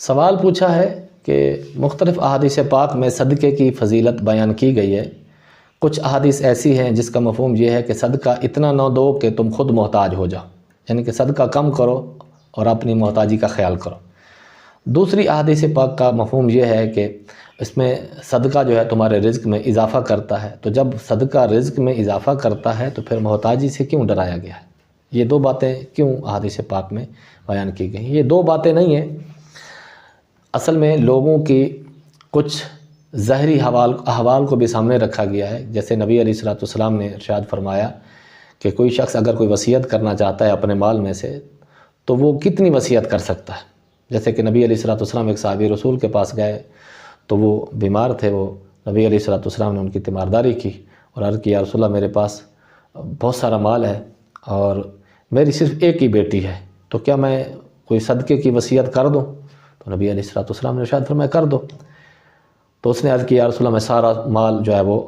سوال پوچھا ہے کہ مختلف احادیث پاک میں صدقے کی فضیلت بیان کی گئی ہے۔ کچھ احادیث ایسی ہیں جس کا مفہوم یہ ہے کہ صدقہ اتنا نہ دو کہ تم خود محتاج ہو جاؤ، یعنی کہ صدقہ کم کرو اور اپنی محتاجی کا خیال کرو۔ دوسری احادیث پاک کا مفہوم یہ ہے کہ اس میں صدقہ جو ہے تمہارے رزق میں اضافہ کرتا ہے، تو جب صدقہ رزق میں اضافہ کرتا ہے تو پھر محتاجی سے کیوں ڈرایا گیا ہے؟ یہ دو باتیں کیوں احادیث پاک میں بیان کی گئی ہیں؟ یہ دو باتیں نہیں ہیں، اصل میں لوگوں کی کچھ ظاہری احوال کو بھی سامنے رکھا گیا ہے۔ جیسے نبی علیہ الصلوۃ والسلام نے ارشاد فرمایا کہ کوئی شخص اگر کوئی وصیت کرنا چاہتا ہے اپنے مال میں سے تو وہ کتنی وصیت کر سکتا ہے۔ جیسے کہ نبی علیہ الصلوۃ والسلام ایک صحابی رسول کے پاس گئے تو وہ بیمار تھے، وہ نبی علیہ الصلوۃ والسلام نے ان کی تیمارداری کی اور عرض کی یا رسول اللہ میرے پاس بہت سارا مال ہے اور میری صرف ایک ہی بیٹی ہے، تو کیا میں کوئی صدقے کی وصیت کر دوں؟ تو نبی علیہ الصلوۃ والسلام نے ارشاد فرمایا کر دو۔ تو اس نے عرض کی یا رسول اللہ میں سارا مال جو ہے وہ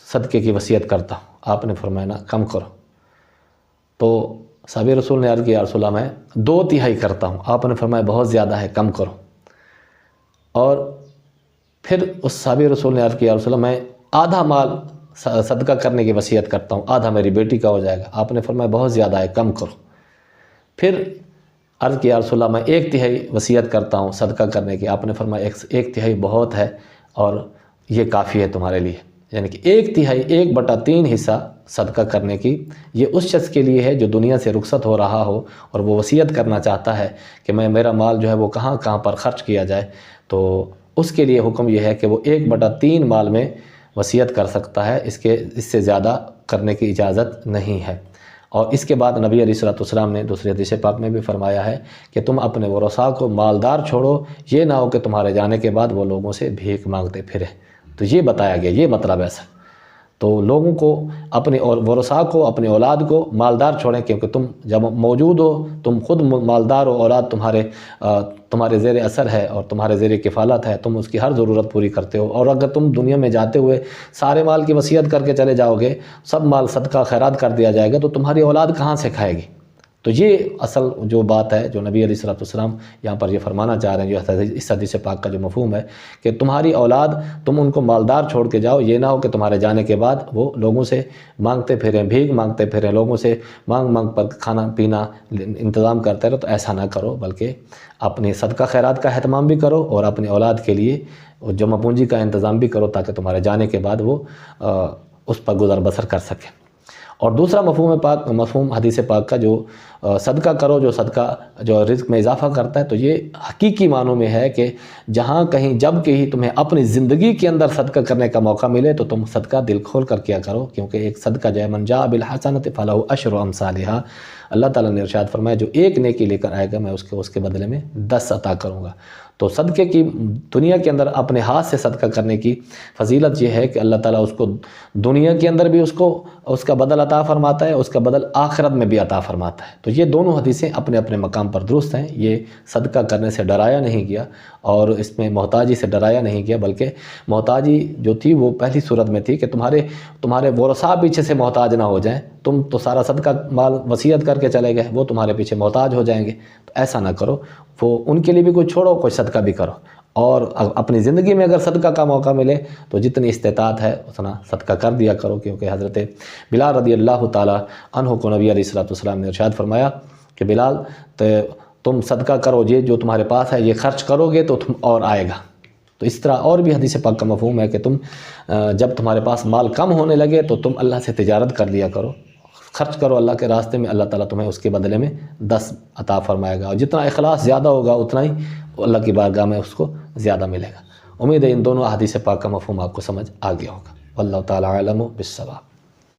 صدقے کی وصیت کرتا ہوں۔ آپ نے فرمایا نا کم کرو۔ تو صحابی رسول نے عرض کیا یا رسول اللہ میں 2/3 کرتا ہوں۔ آپ نے فرمایا بہت زیادہ ہے، کم کرو۔ اور پھر اس صحابی رسول نے عرض کیا یا رسول اللہ میں آدھا مال صدقہ کرنے کی وصیت کرتا ہوں، آدھا میری بیٹی کا ہو جائے گا۔ آپ نے فرمایا بہت زیادہ ہے، کم کرو۔ پھر عرض کیا یا رسول اللہ میں 1/3 وصیت کرتا ہوں صدقہ کرنے کی۔ آپ نے فرمایا 1/3 بہت ہے اور یہ کافی ہے تمہارے لیے، یعنی کہ 1/3 1/3 حصہ صدقہ کرنے کی یہ اس شخص کے لیے ہے جو دنیا سے رخصت ہو رہا ہو اور وہ وصیت کرنا چاہتا ہے کہ میرا مال جو ہے وہ کہاں کہاں پر خرچ کیا جائے، تو اس کے لیے حکم یہ ہے کہ وہ 1/3 مال میں وصیت کر سکتا ہے، اس سے زیادہ کرنے کی اجازت نہیں ہے۔ اور اس کے بعد نبی علیہ الصلوۃ والسلام نے دوسری حدیث پاک میں بھی فرمایا ہے کہ تم اپنے ورثاء کو مالدار چھوڑو، یہ نہ ہو کہ تمہارے جانے کے بعد وہ لوگوں سے بھیک مانگتے پھرے۔ تو یہ بتایا گیا، یہ مطلب ایسا۔ تو لوگوں کو اپنے ورثاء کو اپنے اولاد کو مالدار چھوڑیں، کیونکہ تم جب موجود ہو تم خود مالدار ہو، اولاد تمہارے زیر اثر ہے اور تمہارے زیر کفالت ہے، تم اس کی ہر ضرورت پوری کرتے ہو۔ اور اگر تم دنیا میں جاتے ہوئے سارے مال کی وصیت کر کے چلے جاؤ گے، سب مال صدقہ خیرات کر دیا جائے گا، تو تمہاری اولاد کہاں سے کھائے گی؟ تو یہ اصل جو بات ہے جو نبی علیہ الصلوۃ والسلام یہاں پر یہ فرمانا چاہ رہے ہیں، جو اس حدیث پاک کا جو مفہوم ہے کہ تمہاری اولاد تم ان کو مالدار چھوڑ کے جاؤ، یہ نہ ہو کہ تمہارے جانے کے بعد وہ لوگوں سے مانگتے پھریں، بھیک مانگتے پھریں، لوگوں سے مانگ پر کھانا پینا انتظام کرتے رہو۔ تو ایسا نہ کرو، بلکہ اپنے صدقہ خیرات کا اہتمام بھی کرو اور اپنی اولاد کے لیے جمع پونجی کا انتظام بھی کرو تاکہ تمہارے جانے کے بعد وہ اس پر گزر بسر کر سکیں۔ اور دوسرا مفہوم حدیث پاک کا جو صدقہ کرو، جو صدقہ جو رزق میں اضافہ کرتا ہے، تو یہ حقیقی معنوں میں ہے کہ جہاں کہیں جب کہیں تمہیں اپنی زندگی کے اندر صدقہ کرنے کا موقع ملے تو تم صدقہ دل کھول کر کیا کرو، کیونکہ ایک صدقہ جو ہے من جاء بالحسنۃ فلہ عشر امثالھا، اللہ تعالیٰ نے ارشاد فرمایا جو ایک نیکی لے کر آئے گا میں اس کے بدلے میں 10 عطا کروں گا۔ تو صدقے کی دنیا کے اندر اپنے ہاتھ سے صدقہ کرنے کی فضیلت یہ ہے کہ اللہ تعالیٰ اس کو دنیا کے اندر بھی اس کا بدل عطا فرماتا ہے، اس کا بدل آخرت میں بھی عطا فرماتا ہے۔ تو یہ دونوں حدیثیں اپنے اپنے مقام پر درست ہیں۔ یہ صدقہ کرنے سے ڈرایا نہیں گیا اور اس میں محتاجی سے ڈرایا نہیں گیا، بلکہ محتاجی جو تھی وہ پہلی صورت میں تھی کہ تمہارے ورثاء پیچھے سے محتاج نہ ہو جائیں، تم تو سارا صدقہ مال وصیت کر کے چلے گئے، وہ تمہارے پیچھے محتاج ہو جائیں گے، تو ایسا نہ کرو، وہ ان کے لیے بھی کوئی چھوڑو، کوئی صدقہ بھی کرو۔ اور اپنی زندگی میں اگر صدقہ کا موقع ملے تو جتنی استطاعت ہے اتنا صدقہ کر دیا کرو، کیونکہ حضرت بلال رضی اللہ تعالیٰ عنہ کو نبی علیہ الصلوۃ والسلام نے ارشاد فرمایا کہ بلال تم صدقہ کرو، یہ جو تمہارے پاس ہے یہ خرچ کرو گے تو تم اور آئے گا۔ تو اس طرح اور بھی حدیث پاک کا مفہوم ہے کہ تم جب تمہارے پاس مال کم ہونے لگے تو تم اللہ سے تجارت کر لیا کرو، خرچ کرو اللہ کے راستے میں، اللہ تعالیٰ تمہیں اس کے بدلے میں 10 عطا فرمائے گا، اور جتنا اخلاص زیادہ ہوگا اتنا ہی اللہ کی بارگاہ میں اس کو زیادہ ملے گا۔ امید ہے ان دونوں احادیث پاک کا مفہوم آپ کو سمجھ آ گیا ہوگا۔ واللہ تعالیٰ اعلم بالصواب۔